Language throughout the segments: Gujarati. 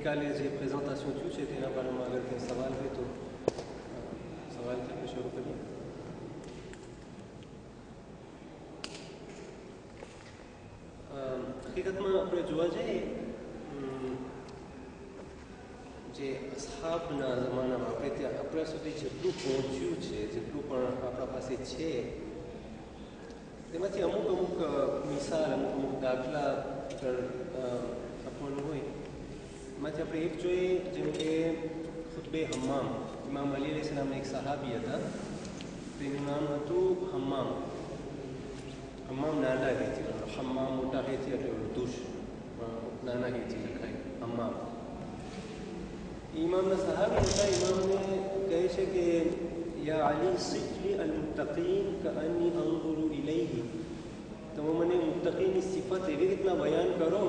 ગઈકાલે જે પ્રેઝન્ટેશન થયું છે તેના બારામાં અગર કંઈ સવાલ હોય તો સવાલથી આપણે શરૂ કરીએ. હકીકતમાં આપણે જોવા જઈએ જે અસહાબના જમાનામાં આપણે ત્યાં આપણા સુધી જેટલું પહોંચ્યું છે, જેટલું પણ આપણા પાસે છે, તેમાંથી અમુક મિસાલ, અમુક દાખલા આપવાનું હોય. એમાંથી આપણે એક જોઈએ, જેમ કે ખુતબે હમ્મામ. ઇમામ અલી અલૈહિસ્સલામના એક સહાબી હતા, તેનું નામ હતું હમ્મામ. હમ્મામ નાના હેથી, હમ્મામ મોટા હેથી એટલે દુષ, નાના હેથી લખાય હમ્મામ. ઇમામના સહાબી હતા. ઇમામને કહે છે કે યા અલી સિફલી અલ મુત્તકીન કઅન્ની અંઝુરુ ઇલૈહી. તમે મને મુત્તકીની સિફત એવી રીતના બયાન કરો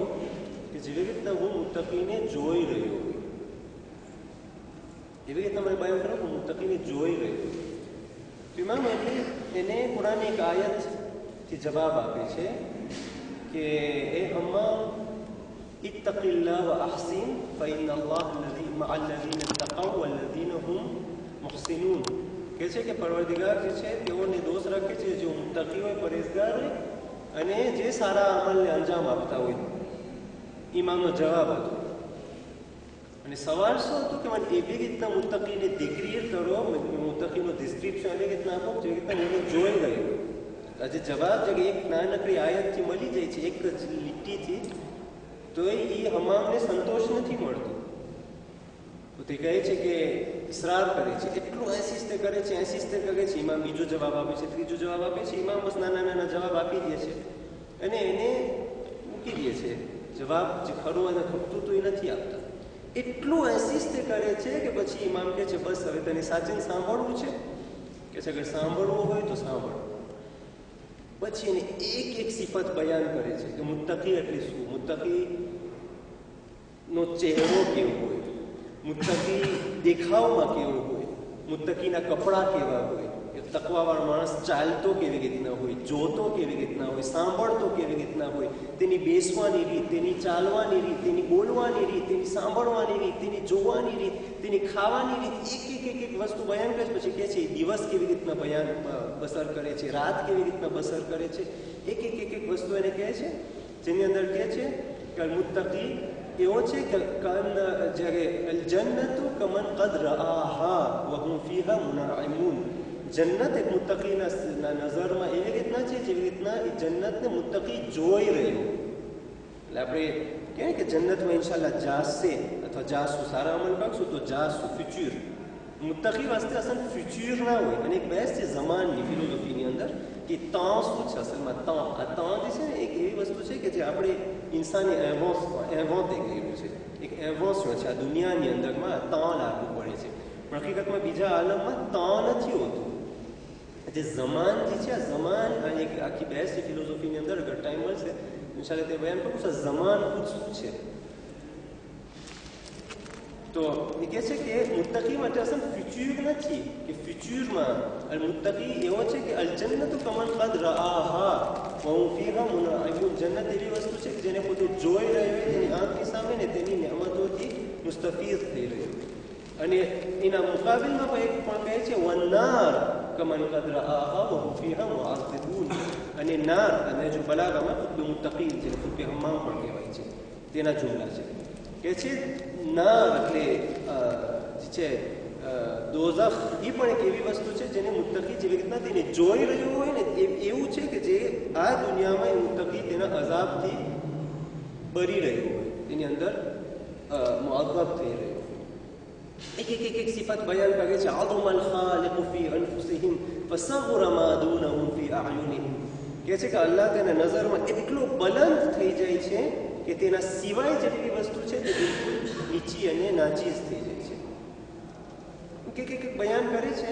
કે જેવી રીતના હું મુત્તકીને જોઈ રહ્યો હોય. એવી રીતના મને બયાન કરો કે મુત્તકીને જોઈ રહ્યો હોય. ઇમામ એને કુરાનની એક આયતથી જવાબ આપે છે કે એ હમ્મામ ઇત્તકિલ્લાહ વ અહસિન ફઇન્ન અલ્લાહ મઅલ લઝીના તक़વ વલ્લઝીના હુમ મુહસિનૂન. કહે છે કે પરવરદિગાર જે છે તેઓને દોષ રાખે છે જો મુત્તકી હોય, પરેઝગાર હોય અને જે સારા અમલને અંજામ આપતા હોય. ઇમામનો જવાબ હતો. અને સવાલ શું હતો કે મને એવી રીતના મુત્તકીને ડિગ્રી કરો, મુત્તકીનું ડિસ્ક્રિપ્શન એવી રીતના આપો જેવી રીતના એને જોઈ રહ્યો. આજે જવાબ જે એક નાનકડી આયતથી મળી જાય છે, એક જ લીટીથી, તો એ હમ્મામને સંતોષ નથી મળતો. તો તે કહે છે કે ઇસરાર કરે છે, એટલું એસિસ્ટ કરે છે, ઇમામ બીજો જવાબ આપે છે, ત્રીજો જવાબ આપે છે. ઇમામ બસ નાના જવાબ આપી દે છે અને એને મૂકી દે છે. જવાબ જે ખરું અને ખોટું તો એ નથી આપતા. એટલું એસિસ્ટ કરે છે કે પછી ઇમામ કહે છે બસ હવે તને સાચીને સાંભળવું છે કે અગર સાંભળવું હોય તો સાંભળ. પછી એને એક સિફત બયાન કરે છે કે મુત્તકી એટલે શું, મુત્તકીનો ચહેરો કેવો હોય, મુત્તકી દેખાવમાં કેવો હોય, મુત્તકીના કપડાં કેવા હોય, તકવાવાળો માણસ ચાલતો કેવી રીતના હોય, જોતો કેવી રીતના હોય, સાંભળતો કેવી રીતના હોય, તેની બેસવાની રીત, તેની ચાલવાની રીત, તેની બોલવાની રીત, તેની સાંભળવાની રીત, તેની જોવાની રીત, તેની ખાવાની રીત, એક વસ્તુ બયાન કરે. પછી કહે છે દિવસ કેવી રીતના બસર કરે છે, રાત કેવી રીતના બસર કરે છે. એક વસ્તુ એને કહે છે, જેની અંદર કહે છે કે મુત્તકી એવો છે કે જ્યારે અલ જન્નતુ કમન કદ રઆહા વ હુમ ફીહા મુનાઇમૂન. જન્નત એક મુત્તકીના નજરમાં એવી રીતના છે જેવી રીતના એ જન્નતને મુત્તકી જોઈ રહ્યો. એટલે આપણે કહીએ કે જન્નતમાં ઇન્શાલ્લાહ જાશે અથવા જાશું, સારા અમલ કરશું તો જાશું, ફ્યુચર. મુત્તકી વાસ્તે અસલ ફ્યુચર ના હોય. અને એક બહેસ છે ઝમાનની ફિલોસોફીની અંદર કે તાં શું છે અસલમાં. આ તાં જે છે ને એક એવી વસ્તુ છે કે જે આપણે ઇન્સાની એવોતે ગયેલું છે, એક એવોસ્યો છે. આ દુનિયાની અંદરમાં તાં લાગુ પડે છે, પણ હકીકતમાં બીજા આલમમાં તાં નથી હોતું. જે ઝમાન જે છે, આ ઝમાન એક આખી બહેસ છે ફિલોસોફીની અંદર. અગર ટાઈમ મળશે ઇન્શાલ્લાહ તે બયાન કરું છું ઝમાન ખુદ શું છે. તો એ કહે છે કે મુત્તકી માટે અસલ ફ્યુચર નથી, કે ફ્યુચરમાં અલ મુત્તકી એવો છે કે અલ જન્નતુ કમન કદ રઆહા વ હુમ ફીહા મુનાઇમૂન. જન્નત એવી વસ્તુ છે કે જેને પોતે જોઈ રહ્યો હોય, તેની આંખની સામે ને તેની નેમતોથી મુસ્તફીદ થઈ રહ્યો. અને એના મુકાબિલમાં પણ કહે છે વન્નાર કમન કદ રઆહા વ હુમ ફીહા મુઆઝિબૂન. અને નાર, અને જો બલાગામાં ખુદ મુત્તકી જેને ખુદ હમ્મામ પણ કહેવાય છે, તેના જુમલા છે. કે છે નાર એટલે જે છે દોઝખ, એ પણ એક એવી વસ્તુ છે જેને મુત્તકી જેવી રીતના તેને જોઈ રહ્યું હોય ને એવું છે કે જે આ દુનિયામાં એ મુત્તકી તેના અઝાબથી બરી રહ્યું હોય, તેની અંદર મુઅઝ્ઝબ થઈ રહ્યું. એક સિફત બયાન કરે છે. અઝમલ ખાલિકુ ફી અનફુસિહિમ ફસગુરા મા દૂનહુમ ફી અયુનિહિમ. કહે છે કે અલ્લાહ તેના નજરમાં એટલો બલંદ થઈ જાય છે કે તેના સિવાય જેટલી વસ્તુ છે તે બિલકુલ નીચી અને નાચીઝ થઈ જાય છે. એક બયાન કરે છે.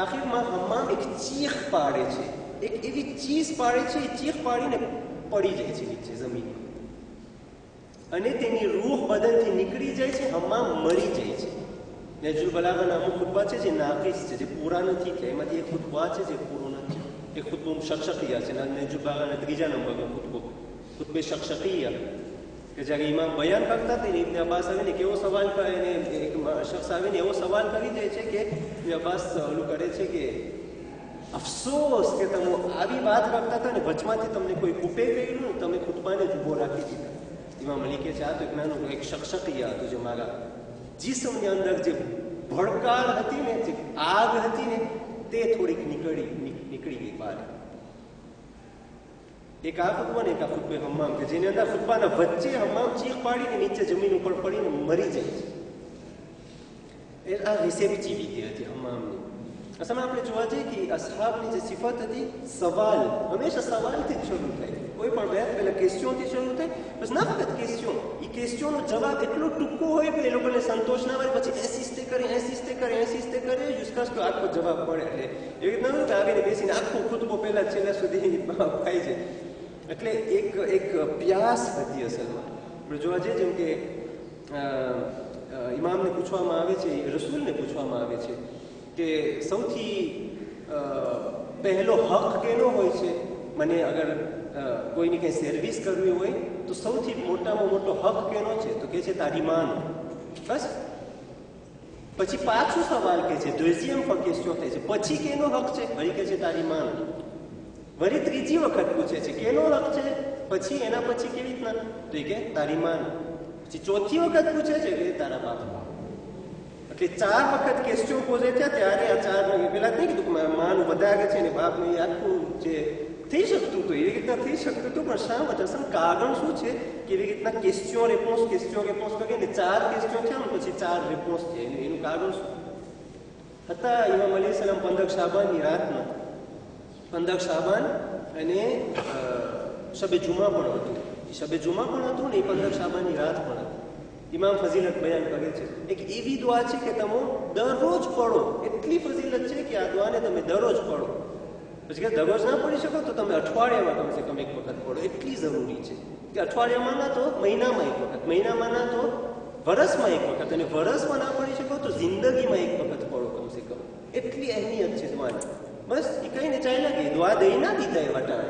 આખિરમાં હમ્મામ એક ચીખ પાડે છે, એક એવી ચીઝ પાડે છે, એ ચીખ પાડીને પડી જાય છે નીચે જમીનમાં, અને તેની રૂહ બદનથી નીકળી જાય છે. હમ્મામ મરી જાય છે. નેજુલ બલાગાના અમુક ખુતબા છે જે નાકીસ છે, જે પૂરા નથી થયા. એમાંથી એક ખુતબા છે જે પૂરો નથી. એક ખુતબો શકશકિયા છે, નેજુલ બલાગાના ત્રીજા નંબરનો ખુતબો, ખુતબે શકશકિયા. કે જ્યારે ઇમામ બયાન કરતા હતા ઇબ્ન અબ્બાસ આવીને એક એવો સવાલ કરે, એક શખ્સ આવીને એવો સવાલ કરી દે છે કે ઇબ્ન અબ્બાસ ઓલું કરે છે કે અફસોસ કે તમે આવી વાત કરતા હતા ને વચમાંથી તમને કોઈ કૂપે કર્યું ને તમે ખુતબાને જ ઊભો રાખી દીધા. ઇમામ અલી કે છે આ તો એક નાનું એક શકશકિયા હતું જે મારા જીસમની અંદર જે ભડકાળ હતી ને, જે આગ હતી ને, તે થોડીક નીકળી ગઈ બહાર. એક આ ખુતબા ને એક આ ખુતબે હમ્મામ, કે જેની અંદર ખુતબાના વચ્ચે હમ્મામ ચીખ પાડીને નીચે જમીન ઉપર પડીને મરી જાય છે. એ આ રિસેપ્ટિવિટી હતી હમ્મામની. અસલમાં આપણે જોવા જઈએ કે અસહાબની જે સિફત હતી, સવાલ હંમેશા સવાલથી જ શરૂ થાય. કોઈ પણ બેત પહેલા ક્વેશ્ચનથી શરૂ થાય, બસ ના ફક્ત ક્વેશ્ચન, એ ક્વેશ્ચનનો જવાબ એટલો ટૂંકો હોય કે એ લોકોને સંતોષ ના હોય, પછી એસિસ્તે કરે યુસકાસ તો આખો જવાબ પડે. એટલે એવી રીતના નથી આવીને બેસીને આખો ખુતબો પહેલા છેલ્લા સુધી ખાઈ છે. એટલે એક પ્યાસ હતી અસલમાં. આપણે જોવા જઈએ જેમ કે ઇમામને પૂછવામાં આવે છે, રસૂલને પૂછવામાં આવે છે કે સૌથી પહેલો હક કેનો હોય છે, મને અગર કોઈની કંઈ સર્વિસ કરવી હોય તો સૌથી મોટામાં મોટો હક કેનો છે, તો કે છે તારી માનો. બસ પછી પાછો સવાલ કે છે દ્વિતીયમ ક્વેશ્ચન થાય છે, પછી કેનો હક છે, વળી કે છે તારી માનો. વળી ત્રીજી વખત પૂછે છે કેનો હક છે, પછી એના પછી કેવી રીતના, તો એ કે તારી માનો. પછી ચોથી વખત પૂછે છે કે તારા બાપ. એટલે 4 વખત ક્વેશ્ચન પૂછે છે. ત્યારે આ 4 પેલા નહીં કીધું માનું વધારે છે ને બાપનું એ આખું જે થઈ શકતું હતું એવી રીતના થઈ શકતું હતું, પણ શા માટે અસલ કારણ શું છે કે એવી રીતના ક્વેશ્ચન રેસ્પોન્સ કરીને 4 ક્વેશ્ચન છે ને પછી 4 રેસ્પોન્સ છે. એનું કારણ શું હતા? ઇમામ અલી સલામ 15 શાબાનની રાતમાં, 15 શાબાન અને શબે જુમા પણ હતું, શબે જુમા પણ હતું ને એ 15 શાબાનની રાત પણ હતી. ઇમામ ફઝીલત બયાન કરે છે, એક એવી દુઆ છે કે તમે દરરોજ પઢો. એટલી ફઝીલત છે કે આ દુઆને તમે દરરોજ પઢો. પછી કે દરરોજ ના પડી શકો તો તમે અઠવાડિયામાં કમસે કમ એક વખત પઢો. એટલી જરૂરી છે કે અઠવાડિયામાં ના તો મહિનામાં એક વખત, મહિનામાં ના તો વરસમાં એક વખત, અને વરસમાં ના પડી શકો તો જિંદગીમાં એક વખત પઢો કમસે કમ. એટલી અહેમિયત છે દુઆની. બસ એ કહીને ચાલ્યા ગઈ, દુઆ દઈ ના દીધા એ વટાણે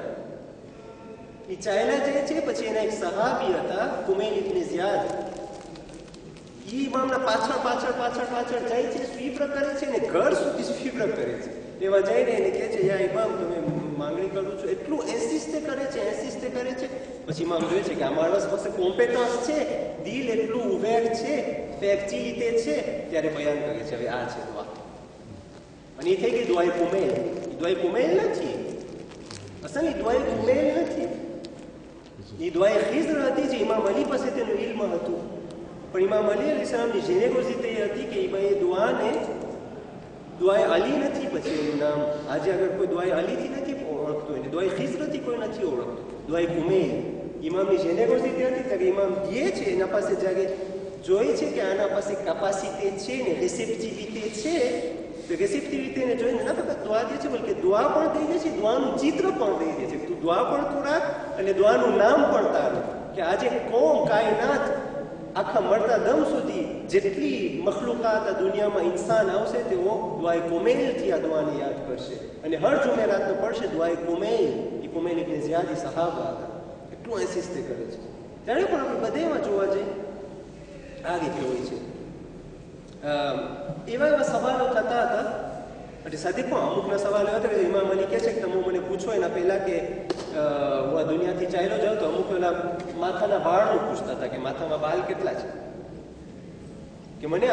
એ ચાલ્યા જાય છે. પછી એના એક સહાબી હતા કુમૈલ ઇબ્ન ઝિયાદ, ઇમામના પાછળ જાય છે, સ્વીપ્ર કરે છે ને ઘર સુધી સ્વીપ્ર કરે છે. એવા જઈને એને કહે છે યા ઇમામ તમે માંગણી કરું છું. એટલું એસિસ્તે કરે છે. પછી ઇમામ જોયે છે કે આ માણસ પાસે કોમ્પેટન્સ છે, દિલ એટલું ઉવેક છે, ફેક્ચિલિટી છે, ત્યારે બયાન કરે છે હવે આ છે દુઆ. અને એ થઈ ગઈ દુઆએ કુમૈલ. એ દુઆએ કુમૈલ નથી, અસલ એ દુઆએ કુમૈલ નથી, એ દુઆએ ખિઝર હતી જે ઇમામ અલી પાસે તેનું ઇલ્મ હતું. પણ ઇમામ અલી અલીસલામની જેનેરોઝિટી એ હતી કે એ દુઆએ અલી નથી. પછી એનું નામ આજે અગર કોઈ દુઆએ અલીથી નથી ઓળખતું, એને દુઆએ ખિઝરથી કોઈ નથી ઓળખતું, દુઆએ કુમૈલ. ઇમામની જેનેરોઝિટી હતી ત્યારે ઇમામ ગયે છે એના પાસે, જ્યારે જોઈ છે કે આના પાસે કેપેસિટી છે ને રિસેપ્ટિવિટી છે, તો રિસેપ્ટિવિટીને જોઈને ના ફક્ત દુઆ દે છે, બલકે દુઆ પણ દઈ દે છે, દુઆનું ચિત્ર પણ દઈ દે છે. તું દુઆ પણ તું રાખ અને દુઆનું નામ પણ તારું, કે આજે કોમ કાયનાત આખા મળતા દમ સુધી જેટલી મખલુકાત આ દુનિયામાં ઇન્સાન આવશે તેઓ દુઆએ કુમૈલથી આ દુઆને યાદ કરશે અને હર જુમેરાતનો પડશે દુઆએ કુમૈલ. એ કુમૈલ ઇબ્ન ઝિયાદ સહાબા હતા. એટલું એસિસ્તે કરે છે. ત્યારે પણ આપણે બધેમાં જોવા જઈએ આ રીતે હોય છે. એવા સવાલો થતા હતા. એટલે સાથે પણ અમુકના સવાલો હતા કે ઇમામ અલી કહે છે કે તમે મને પૂછો એના પહેલાં કે હું આ દુનિયાથી ચાલ્યો જાઉં, તો અમુક પેલા માથાના વાળનું પૂછતા હતા કે માથામાં વાળ કેટલા છે, કે મને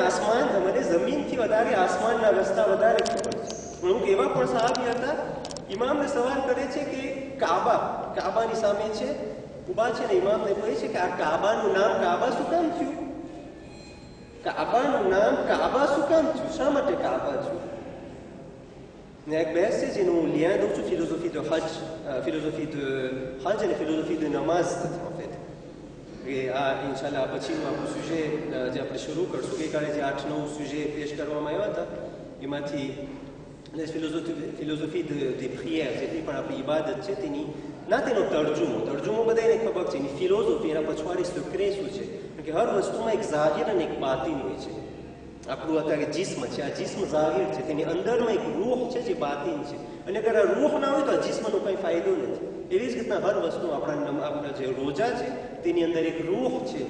જમીનથી વધારે આસમાનના રસ્તા વધારે ખબર છે. અમુક એવા પણ સહાબી હતા, ઇમામને સવાલ કરે છે કે કાબાની સામે છે ઉભા છે ને ઇમામને કહે છે કે આ કાબાનું નામ કાબા શું કામ થયું? કાબાનું નામ કાબા શું કામ થયું? શા માટે કાબા થયું? એક બહેસ છે જેનું હું lien દઉં છું, philosophie de hajj અને philosophie de namaz en fait. એ આ ઇન્શાલ્લાહ પછીનું આપણું સુજે જે આપણે શરૂ કરશું. ગઈકાલે જે 8-9 સુજે પેશ કરવામાં આવ્યા હતા એમાંથી ફિલોસોફી de prière જેટલી પણ આપણી ઇબાદત છે તેની ના તેનો તર્જુમો બધાને ખબર છે, એની ફિલોસોફી, એના પછવાડી સક્રે શું છે, કે હર વસ્તુમાં એક ઝાહિર અને એક બાતિન હોય છે. આપણું અત્યારે જિસ્મ છે, આ જિસ્મ ઝાહિર છે, તેની અંદરમાં એક રૂહ છે જે બાતિન છે, અને અગર આ રૂહ ના હોય તો આ જિસ્મનો કંઈ ફાયદો નથી. એવી જ રીતના હર વસ્તુ આપણા જે રોજા છે તેની અંદર એક રૂહ છે.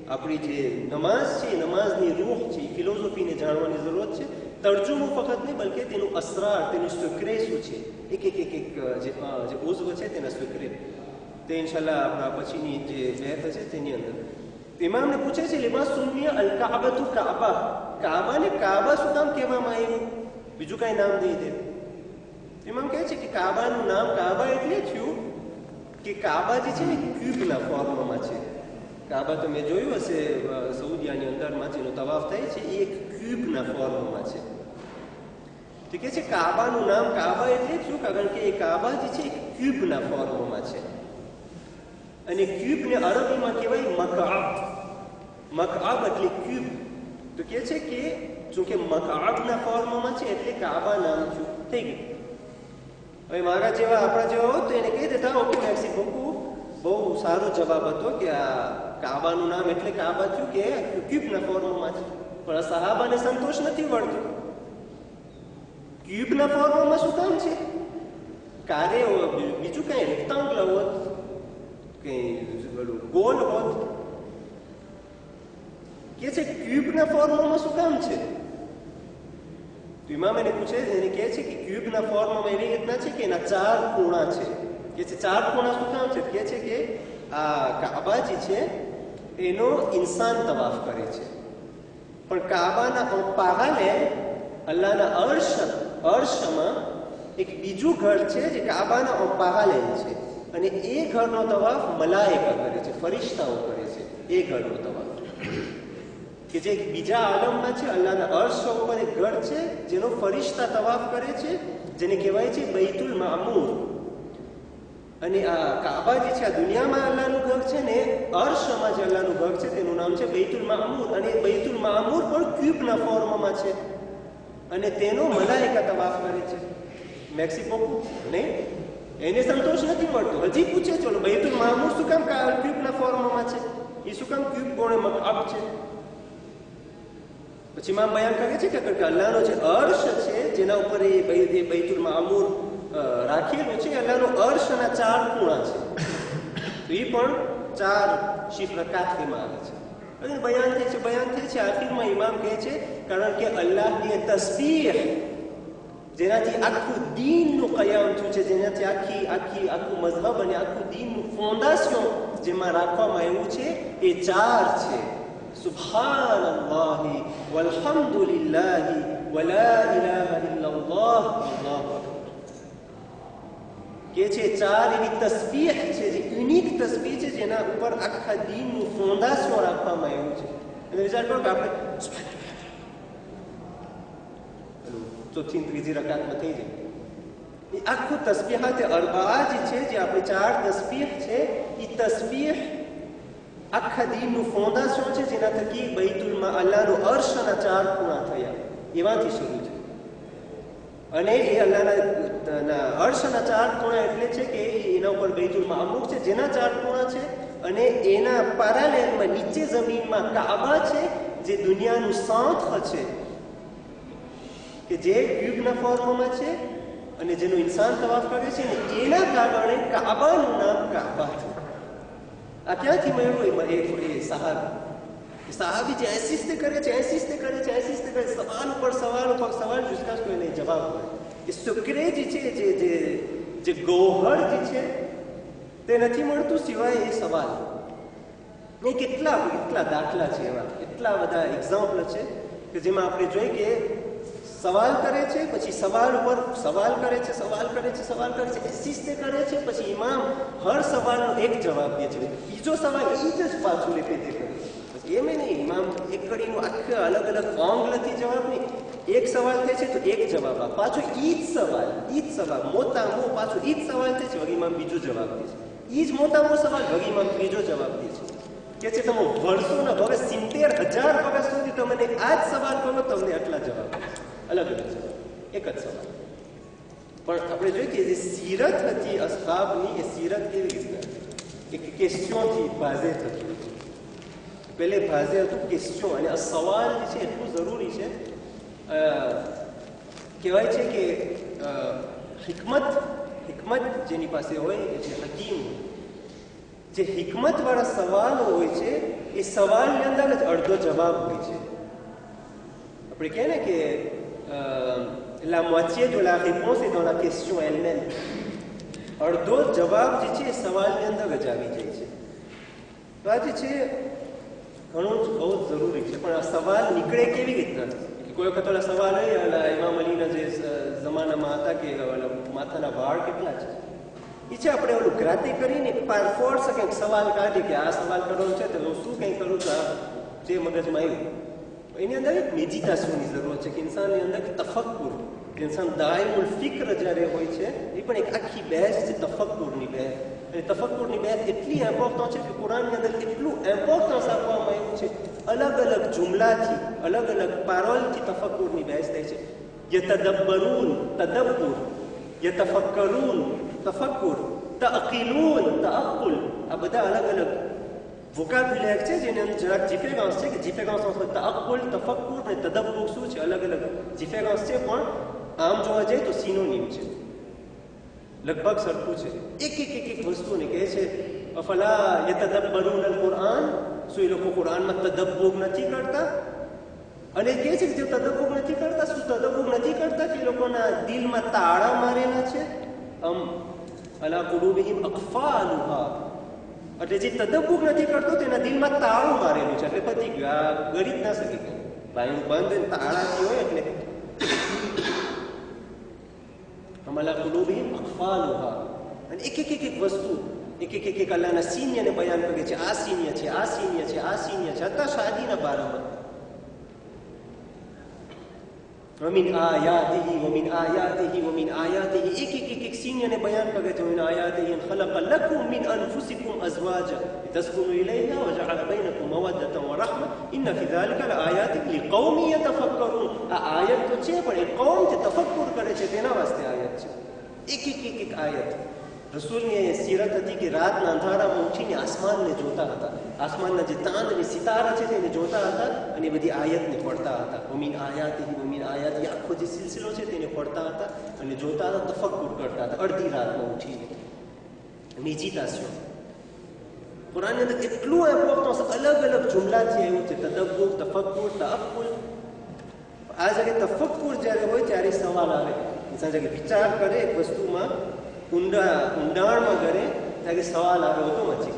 આપણી જે નમાઝ છે એ નમાઝની રૂહ છે. એ ફિલોસોફીને જાણવાની જરૂરત છે. તર્જુમો ફક્ત નહીં, બલકે તેનું અસરાર, તેનું સ્વીકરે શું છે, એક જે ઉઝ્વ છે તેના સ્વીકરે, તે ઇન્શાલ્લાહ આપણા પછીની જે બહેત છે તેની અંદર. ઇમામને પૂછે છે, લિમા સુમિયા અલ કાબતુ કાબા, કાબાને કાબા શું નામ કહેવામાં આવ્યું, બીજું કાંઈ નામ દઈ દે. ઇમામ કહે છે કે કાબાનું નામ કાબા એટલે થયું કે કાબા જે છે ને ક્યુબના ફોર્મમાં છે. કાબા તો મેં જોયું હશે સઉદીયાની અંદરમાં જેનો તવાફ થાય છે, એ એક ક્યુબના ફોર્મમાં છે. તો કહે છે કાબાનું નામ કાબા એટલે થયું કારણ કે એ કાબા જે છે એ ક્યુબના ફોર્મમાં છે. અને ક્યુબને અરબીમાં કહેવાય મકઆબ. મકઆબ એટલે ક્યુબ. તો કહે છે કે ચૂંકે મકઆબના ફોર્મમાં છે એટલે કાબા નામ થયું, થઈ ગયું. હવે મારા જેવા આપણા જેવા હોત તો એને કહી દેતા, ઓકે મેક્સિમમ બહુ સારો જવાબ હતો કે આ કાબાનું નામ એટલે કાબા થયું કે ક્યુબના ફોર્મમાં છે. પણ સહાબાને સંતોષ નથી વળતો. ક્યુબના ફોર્મમાં શું કામ છે? કારે બીજું કઈ રેક્ટાંગલ હોત, કઈ ગોલ હોત. કે છે ક્યુબના ફોર્મમાં શું કામ છે? તો ઇમામ એને પૂછે, એને કહે છે કે ક્યુબના ફોર્મમાં એવી રીતના છે કે એના 4 ખૂણા છે. કે છે 4 ખૂણા શું કામ છે? કે છે કે આ કાબા જે છે એનો ઇન્સાન તવાફ કરે છે, પણ કાબાના પાગાને અલ્લાહના અર્શમાં એક બીજું ઘર છે જે કાબાના પાગાલે છે, અને એ ઘરનો તવાફ મલાઈકા કરે છે, ફરિશ્તાઓ કરે છે. એ ઘરનો તવાફ કે જે બીજા આલમમાં છે, અલ્લાહના અર્શ ઉપર એક ઘર છે જેનો ફરિશ્તા તવાફ કરે છે, જેને કહેવાય છે બૈતુલ મામૂર. અને આ કાબા જે છે આ દુનિયામાં અલ્લાહનું ઘર છે ને, અર્શમાં જે અલ્લાહનું ઘર છે તેનું નામ છે બૈતુલ મામૂર. અને બૈતુલ મામૂર પણ ક્યુબના ફોર્મમાં છે, અને તેનો મલાઈકા તવાફ કરે છે. મેક્સિકો નહીં, એને સંતોષ નથી મળતો. હજી પૂછે, ચલો બૈતુલ મામૂર શું કામ ક્યુબના ફોર્મમાં છે, એ શું કામ ક્યુબ કોણે મકઆબ છે? પછી માં બયાન કરે છે કે અલ્લાહનો જે અર્શ છે જેના ઉપર એ બૈતુલ મામૂર રાખેલું છે, અલ્લાહનો અર્શના 4 ખૂણા છે. તો એ પણ 4 શિફ્ર કાથીમાં આવે છે. અને બયાન થાય છે આખીરમાં ઇમામ કહે છે કારણ કે અલ્લાહની તસ્બીહ જેનાથી આખું દીનનું કયામ થયું છે, જેનાથી આખું મઝહબ અને આખું દીનનું ફોન્ડાશન જેમાં રાખવામાં આવ્યું છે, એ 4 છે. સુબ્હાનલ્લાહી વલહમ્દુલિલ્લાહી વલા ઇલાહા ઇલ્લલ્લાહ અલ્લાહુ અકબર. કે છે 4 એવી તસ્બીહ છે, જે યુનિક તસ્બીહ છે જેના ઉપર આખા દીનનું ફોન્ડાશન રાખવામાં આવ્યું છે. અને વિચાર કરો કે આપણે ચોથી ત્રીજી રકાતમાં થઈ જાય એ આખું તસ્બીહાત અરબા જે છે, જે આપણે 4 તસ્બીહ છે, એ તસ્બીહ આખા દીનનું ફોન્ડાશન છે, જેના થકી બૈતુલમાં અલ્લાહનો અર્શના 4 ખૂણા થયા, એવાથી શરૂ છે. અને એ અલ્લાહના અર્શના 4 ખૂણા એટલે છે કે એના ઉપર બૈતુલ મામૂર છે જેના 4 ખૂણા છે, અને એના પેરેલલમાં નીચે જમીનમાં કાબા છે જે દુનિયાનું સાંથ છે, કે જે ક્યુબના ફોર્મમાં છે અને જેનું ઇન્સાન તવાફ કરે છે, ને એના કારણે કાબાનું નામ કાબા છે. આ ક્યાંથી મળ્યું? એ સાહાબી જે ऐसी કરે છે, સવાલ ઉપર સવાલ जिसका कोई नहीं जवाब હોય. એ શુક્રે જે છે, જે ગૌહર જે છે તે નથી મળતું સિવાય એ સવાલ. એ કેટલા દાખલા છે, એવા એટલા બધા એક્ઝામ્પલ છે કે જેમાં આપણે જોઈએ કે સવાલ કરે છે, પછી સવાલ ઉપર સવાલ કરે છે, એસિસ્તે કરે છે, પછી ઇમામ હર સવાલનો એક જવાબ દે છે, બીજો સવાલ એ જ પાછું રિપીટ કરે. એમ નહીં, ઇમામ એક કડીનું આખા અલગ ફોર્મ લખી જવાબ નહીં, એક સવાલ થાય છે તો એક જવાબ આપ, પાછો ઈ જ સવાલ મોટા મો પાછું ઈ જ સવાલ થાય છે, વગી ઇમામ બીજો જવાબ દે છે, ઈ જ મોટા મો સવાલ વગી ઇમામ ત્રીજો જવાબ દે છે. કે છે તમે વર્ષોના હવે 70,000 વર્ષ સુધી તમને આ જ સવાલ કરો, તમને આટલા જવાબ અલગ જવાબ, એક જ સવાલ. પણ આપણે જોઈએ કે જે સીરત હતી અસહાબની, એ સીરત કેવી રીતના એક ક્વેશ્ચનથી બાઝે થતી. પહેલે ભાજે હતું ક્વેશ્ચન, અને આ સવાલ જે છે એટલું જરૂરી છે. કહેવાય છે કે હિકમત જેની પાસે હોય એ છે હકીમ. જે હિકમતવાળા સવાલો હોય છે એ સવાલની અંદર જ અડધો જવાબ હોય છે. આપણે કહે ને કે la moitié de la réponse est dans la question elle-même. અડધો જવાબ જે છે એ સવાલની અંદર જ આવી જાય છે. તો આ જે છે ઘણું જ બહુ જ જરૂરી છે. પણ આ સવાલ નીકળે કેવી રીતના? કોઈ વખત ઓલા સવાલ હોય ઇમામ અલીના જે જમાનામાં હતા કે માથાના વાળ કેટલા છે, એ છે આપણે ઓલું ગ્રાતે કરીને ફોર્સ કંઈક સવાલ કાઢી કે આ સવાલ કરવાનો છે તો હું શું કંઈ કરું છું, આ જે મગજમાં આવ્યું. એની અંદર એક મેડિટેશનની જરૂર છે કે ઇન્સાનની અંદર તફક્કુર, ઇન્સાન દાયમુલ ફિક્ર જ્યારે હોય છે એ પણ એક આખી બહેસ છે તફક્કુરની બહેસ. અને તફક્કુરની બહેસ એટલી ઇમ્પોર્ટન્ટ છે કે કુરાનની અંદર એટલું ઇમ્પોર્ટન્સ આપવામાં આવ્યું છે. અલગ અલગ જુમલાથી, અલગ અલગ પારોલથી તફક્કુરની બહેસ થાય છે. યતદબ્બરૂન તદબ્બુર, યતફક્કરૂન તફક્કુર, તઅકિલૂન તઅક્કુલ, આ બધા અલગ અલગ વોકાબ્યુલેર છે જેની અંદર જરાક ડિફરન્સ છે કે ડિફરન્સ entre તઅક્કુલ, તફક્કુર અને તદબ્બુર શું છે, અલગ અલગ ડિફરન્સ છે. પણ આમ જોવા જઈએ તો સિનોનિમ છે, લગભગ સરખું છે. એક વસ્તુને કહે છે અફલા યતદબ્બરૂન અલ કુરાન, શું એ લોકો કુરાનમાં તદબ્બુર નથી કરતા? અને કહે છે કે જો તદબ્બુર નથી કરતા, શું તદબ્બુર નથી કરતા કે એ લોકોના દિલમાં તાળા મારેલા છે? અલા કુલુબિહિમ અક્ફાલુહા, એટલે જે તદબ્બુર નથી કરતો તેના દિલમાં તાળું મારેલું છે. એટલે પતી ગયું, ગળી જ ના શકે કે ભાઈ બંધ તાળાથી હોય એટલે અલા કુલુબિહિમ અક્ફાલુહા. અને એક વસ્તુ એક અલ્લાહના સિન્યને બયાન કરે છે. આ સિન્ય છે, આ સિન્ય છે, આ સિન્ય છે. હતા શાદીના બારામાં વમિન આયાતિહી વમિન આયાતિહી વમિન આયાતિહી એક સિન્યને બયાન કરે છે. વમિન આયાતિહી ખલqa લકુમ મિન અનફુસિકુમ અઝવાજા લિતસ્કુનુ ઇલૈહા વજઅલ બૈનકુમ મવદ્દતન વરહમા ઇન્ન ફી ઝાલિકા લઆયાતિન લિકૌમિન યતફક્કરૂન. આ આયત તો છે પણ એ કૌમ જે તફક્કુર કરે છે તેના વાસ્તે આયત છે. એક આયત. રસૂલની એ સીરત હતી કે રાતના અંધારામાં ઉઠીને આસમાનને જોતા હતા, આસમાનના જે તાંદ અને સિતારા છે તેને જોતા હતા અને એ બધી આયતને પડતા હતા. વમિન આયાતિહી વમિન આયાતિહી આખો જે સિલસિલો છે તેને પડતા હતા અને જોતા હતા, તફક્કુર કરતા હતા અડધી રાતમાં ઉઠીને. મેડિટેશન કુરાનની અંદર એટલું ઇમ્પોર્ટન્સ અલગ અલગ જુમલાથી આવ્યું છે. તદબ્બુર, તફક્કુર, તઅક્કુલ. આ જગ્યાએ તફક્કુર જ્યારે હોય ત્યારે સવાલ આવે. ઇન્સાન જગ્યાએ વિચાર કરે એક વસ્તુમાં ઊંડાણમાં કરે ત્યારે સવાલ આવે, ઓટોમેટિક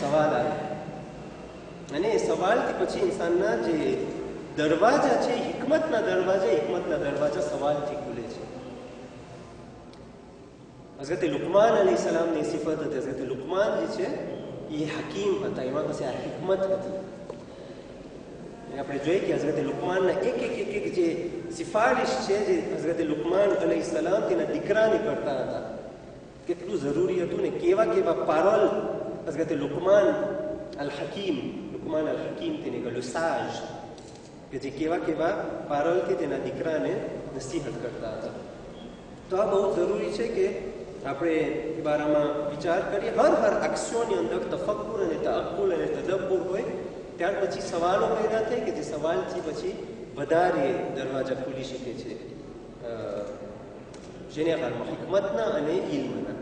સવાલ આવે. અને એ સવાલથી પછી ઇન્સાનના જે દરવાજા છે, હિકમતના દરવાજા સવાલથી ખુલે છે. હઝરત લુકમાન અલૈહિસ્સલામની સિફત હતી. હઝરત લુકમાન જે છે એ હકીમ હતા, એમાં પાસે આ હિકમત હતી. આપણે જોઈએ કે હઝરત લુકમાનના એક જે સિફારિશ છે જે હઝરત લુકમાન અલૈહિસ્સલામ તેના દીકરાને કરતા હતા, કેટલું જરૂરી હતું ને કેવા પારોલ હઝરત લુકમાન અલ હકીમ તેને કહ્યું સાજ, કે જે કેવા પારોલથી તેના દીકરાને નસીહત કરતા હતા. તો આ બહુ જરૂરી છે કે આપણે એ બારામાં વિચાર કરીએ. હર અક્ષરોની અંદર તફક્કુર અને તઅક્કુલ અને તદબ્બુર હોય. ત્યાર પછી સવાલો પેદા થાય કે જે સવાલથી પછી વધારે દરવાજા ખુલી શકે છે જેને હાલમાં હિકમતના અને ઇલ્મના.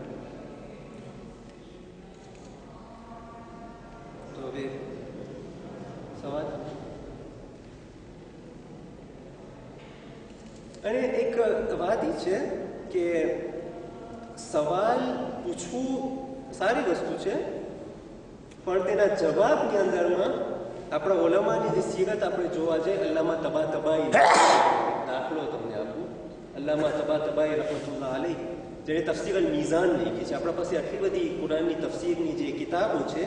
તો હવે સવાલ. અને એક વાત એ છે કે સવાલ પૂછવું સારી વસ્તુ છે, પણ તેના જવાબની અંદરમાં આપણા ઓલમાની જે સીરત આપણે જોવા જઈએ, અલ્લામા તબાતબાઈ દાખલો તમને આપું. અલ્લામા તબાતબાઈ રહમતુલ્લાહ અલૈહ જેણે તફસીર અલ મીઝાન લખી છે. આપણા પાસે આટલી બધી કુરાનની તફસીરની જે કિતાબો છે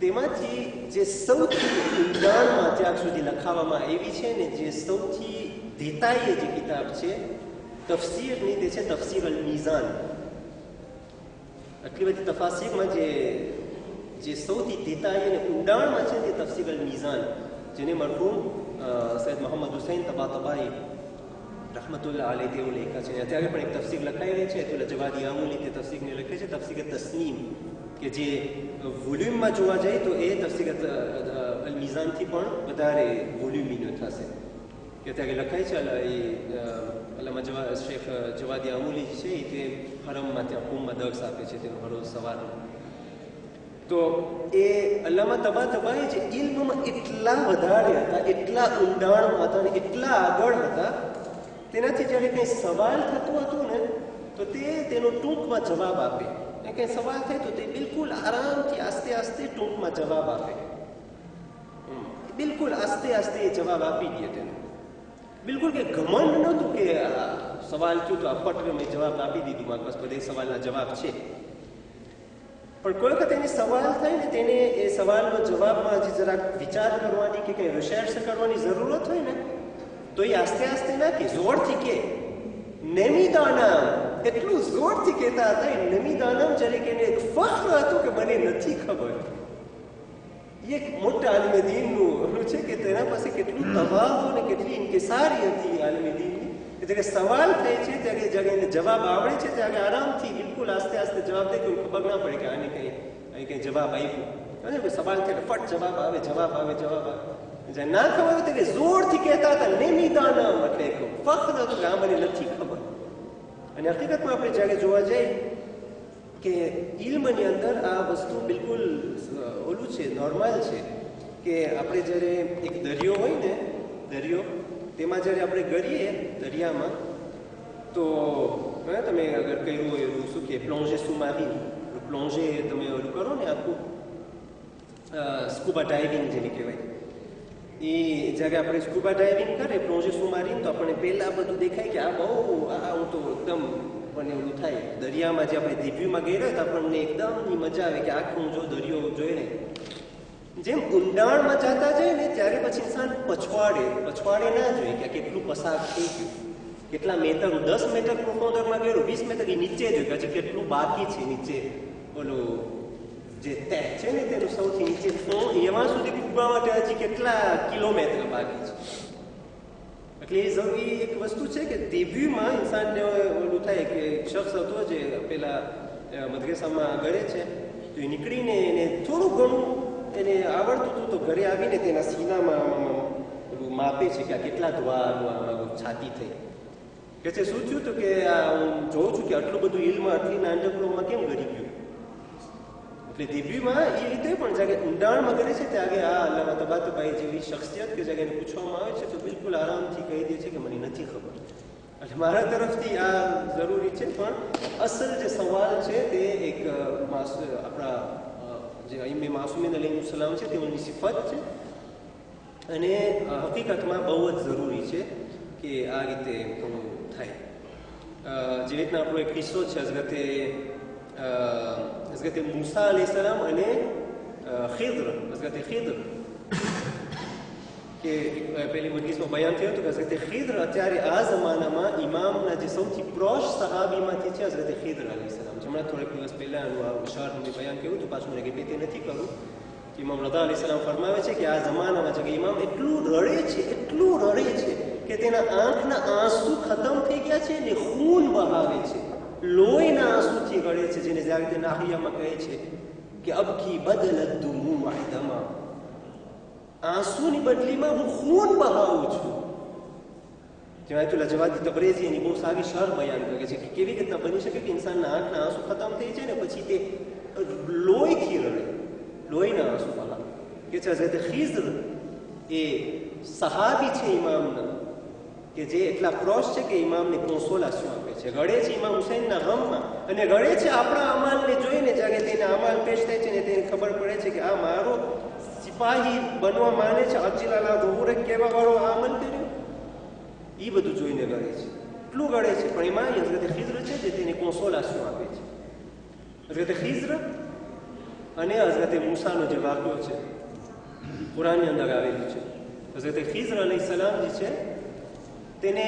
તેમાંથી જે સૌથી ઊંડાણમાં અત્યાર સુધી લખાવવામાં આવી છે ને જે સૌથી ધેતાઈએ જે કિતાબ છે તફસીરની તે છે તફસીર અલ મીઝાન. આટલી બધી તફાસીરમાં જે સૌથી ધેતાઈ અને ઊંડાણમાં છે તે તફસીર અલ મીઝાન, જેને મરહૂમ સૈયદ મોહમ્મદ હુસૈન તબાતબાઈ रहमतुल्लाह अलैह તેવું લેખા છે. અત્યારે પણ એક તફસીર લખાયેલી છે, તો જવાદી આમૂલી તે તફસીરને લખે છે, તફસીર તસ્નીમ, કે જે વોલ્યુમમાં જોવા જાય તો એ તફસીર અલ મિઝાનથી પણ વધારે વોલ્યુમિનો થશે. કે અત્યારે લખાય છે અલ્લામા શેખ જવાદી આમૂલી છે એ તે હરમમાં ત્યાં કુંભમાં દર્સ આપે છે તેનું હરોજ સવારનું. તો એ અલ્લામા તબાતબાઈ જે ઇલ્મમાં એટલા વધારે હતા, એટલા ઊંડાણમાં હતા અને એટલા આગળ હતા, તેનાથી જ્યારે કંઈ સવાલ થતું હતું ને તો તેનો ટૂંકમાં જવાબ આપે. કંઈ સવાલ થાય તો તે બિલકુલ આરામથી આસ્તે આસ્તે ટૂંકમાં જવાબ આપે. બિલકુલ આસ્તે આસ્તે એ જવાબ આપી દે તેનો. બિલકુલ કે ઘમંડ નહોતું કે સવાલ થયું તો અપટ મેં જવાબ આપી દીધું, મારી પાસે બધા સવાલના જવાબ છે. પણ કોઈ વખત એને સવાલ થાય ને તેને એ સવાલનો જવાબમાં હજી જરાક વિચાર કરવાની કે કંઈ રિસર્ચ કરવાની જરૂરત હોય ને તો એ આસ્તે આસ્તે ના કે જોરથી કે નેમિદાનમ, એટલું જોરથી કહેતા હતા. એ નેમિદાનમ જ્યારે કે એક ફખ્ર હતું કે મને નથી ખબર. એક મોટા આલમે દીનનું છે કે તેના પાસે કેટલું તવાઝુ અને કેટલી ઇન્કિસારી હતી આલમે દીનની, કે જ્યારે સવાલ થાય છે ત્યારે જ્યારે એને જવાબ આવડે છે ત્યારે આરામથી બિલકુલ આસ્તે આસ્તે જવાબ દે, કોઈ ખબર ના પડે કે આને કંઈ જવાબ આપ્યો. અને સવાલ થાય ફટ જવાબ આવે, જવાબ આવે, જવાબ આવે. જ્યારે ના ખબર હોય ત્યારે જોરથી કહેતા હતા નેમિદાનમ, એટલે એક ફખ્ર હતું કે આ મને નથી ખબર. અને હકીકતમાં આપણે જ્યારે જોવા જઈએ કે ઇલ્મની અંદર આ વસ્તુ બિલકુલ ઓલું છે, નોર્મલ છે. કે આપણે જ્યારે એક દરિયો હોય ને, દરિયો, તેમાં જ્યારે આપણે ગરીએ દરિયામાં, તો તમે અગર કર્યું હોય એવું શું કે પ્લોન્જે સુમારી, પ્લોન્જે તમે ઓલું કરો ને આખું સ્કૂબા ડાઇવિંગ જેને કહેવાય, એ જ્યારે આપણે સ્કૂબા ડાઇવિંગ કરીએ પ્લોન્જે સુમારીને તો આપણને પહેલાં બધું દેખાય કે આ બહુ હું તો એકદમ મને એવું થાય. દરિયામાં જે આપણે દેવ્યુમાં ગયેલા તો આપણને એકદમ મજા આવે કે આખું જો દરિયો જોઈને. જેમ ઊંડાણમાં જતા જાય ને ત્યારે પછી ઇન્સાન પછવાડે ના જોઈએ કે કેટલું પસાર થઈ ગયું, કેટલા મીટર, 10 મીટર પ્રોફોન્ડરમાં ગયેલું, 20 મીટર એ નીચે જોયું હજી કેટલું બાકી છે નીચે. ઓલું જે ટેક છે ને તેનું સૌથી નીચે એમાં સુધી કૂદવા માટે હજી કેટલા કિલોમીટર બાકી છે. એટલે એ જરૂરી એક વસ્તુ છે કે ડેબ્યુમાં ઇન્સાનને ઓલું થાય કે શખ્સ હતો જે પેલા મદ્રેસામાં ગળે છે, તો એ નીકળીને એને થોડું ઘણું એને આવડતું હતું, તો ઘરે આવીને તેના સીનામાં માપે છે કે આ કેટલા ધોવાનું છાતી થઈ. કે છે શું થયું હતું કે આ હું જોઉં છું કે આટલું બધું ઇલ્મમાં આટલી નાનકડોમાં કેમ ગળી ગયું. એટલે ડેબ્યુમાં એ રીતે પણ જ્યારે ઊંડાણમાં કરે છે ત્યારે આ અલ્લામા તબાતબાઈ જેવી શખ્સિયત કે જ્યારે એને પૂછવામાં આવે છે તો બિલકુલ આરામથી કહી દે છે કે મને નથી ખબર. એટલે મારા તરફથી આ જરૂરી છે, પણ અસલ જે સવાલ છે તે એક આપણા જે અઈમે માસૂમીન અલૈહિસ્સલામ છે તેઓની સિફત છે, અને હકીકતમાં બહુ જ જરૂરી છે કે આ રીતે થાય. જે રીતના આપણો એક કિસ્સો છે હઝરત મૂસા અલૈહિસ્સલામ અને હઝરત ખિદ્ર, કે પહેલી મજલિસમાં બયાન થયું હતું કે હઝરત ખિદ્ર અત્યારે આ જમાનામાં ઇમામના જે સૌથી પ્રોશ સહાબીમાંથી છે હઝરત ખિદ્ર અલૈહિસ્સલામ. હમણાં થોડાક દિવસ પહેલાં શરનું બયાન કર્યું હતું, પાછું મને રિપીટ નથી કરું. ઇમામ રઝા અલૈહિસ્સલામ ફરમાવે છે કે આ જમાનામાં છે કે ઇમામ એટલું રડે છે કે તેના આંખના આંસુ ખતમ થઈ ગયા છે ને ખૂન વહાવે છે, લોહીના આંસુથી રડે છે, જેને જ્યારે તે નાહિયામાં કહે છે કે અબકી બદલત દુમૂ દમા, આંસુની બદલીમાં હું ખૂન બહાવું છું. જેમાં આયતુલ્લાહ જવાદી તબરેઝી એની બહુ સારી શર બયાન કરે છે કે કેવી રીતના બની શકે કે ઇન્સાનના આંખના આંસુ ખતમ થઈ જાય ને પછી તે લોહીથી રડે, લોહીના આંસુ બહાવે. કે છે હઝરત ખિઝર એ સહાબી છે ઇમામના, કે જે એટલા ક્રોસ છે કે ઇમામને કોન્સોલાશન આપે છે, રડે છે ઇમામ હુસૈનના ગમમાં, અને રડે છે આપણા અમાલને જોઈને. જ્યારે તેના અમાલ પેશ થાય છે ને તેને ખબર પડે છે કે આ મારો સિપાહી બનવા માને છે, અજીલાલા દોહુરે કહેવા વાળો અમલ કર્યો, એ બધું જોઈને રડે છે, એટલું રડે છે. પણ એમાં હઝરત ખિઝર છે જે તેને કોન્સોલાશન આપે છે. હઝરત ખિઝર અને હઝરત મૂસાનો જે વાક્યો છે કુરાનની અંદર આવેલું છે. હઝરત ખિઝર અલૈહિસ્સલામ જે છે તેને